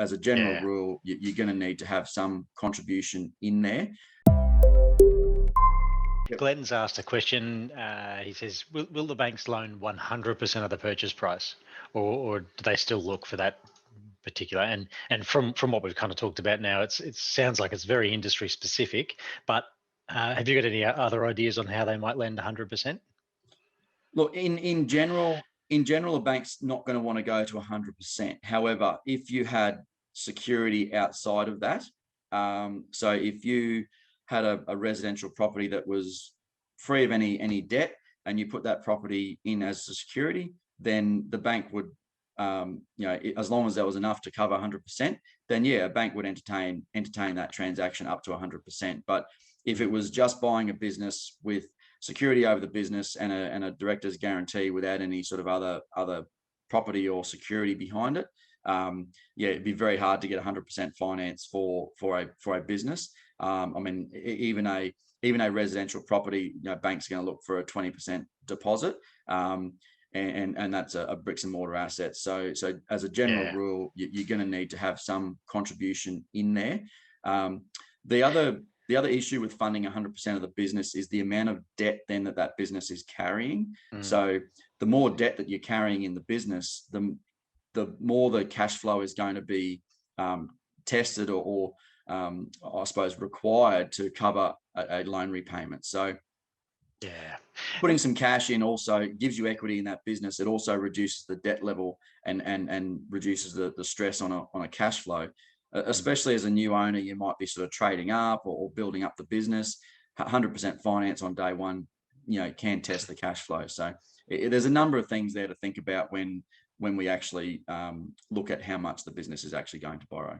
as a general Yeah. rule, you're going to need to have some contribution in there. Glenn's asked a question. He says, will the banks loan 100% of the purchase price, or do they still look for that particular? And from what we've kind of talked about now, it sounds like it's very industry specific. But have you got any other ideas on how they might lend 100%? Look, in general, a bank's not going to want to go to 100%. However, if you had security outside of that, so if you had a residential property that was free of any debt, and you put that property in as a security, then the bank would, as long as there was enough to cover 100%, then yeah, a bank would entertain that transaction up to 100%. But if it was just buying a business with security over the business and a director's guarantee without any sort of other property or security behind it, it'd be very hard to get 100% finance for a business. I mean, even a residential property, bank's going to look for a 20% deposit, and that's a bricks and mortar asset. So as a general rule, you're going to need to have some contribution in there. The other issue with funding 100% of the business is the amount of debt then that business is carrying. So the more debt that you're carrying in the business, the more the cash flow is going to be tested or I suppose required to cover a loan repayment. So putting some cash in also gives you equity in that business. It also reduces the debt level and reduces the stress on a cash flow. Especially as a new owner, you might be sort of trading up or building up the business. 100% finance on day one, can test the cash flow. So there's a number of things there to think about when we actually look at how much the business is actually going to borrow.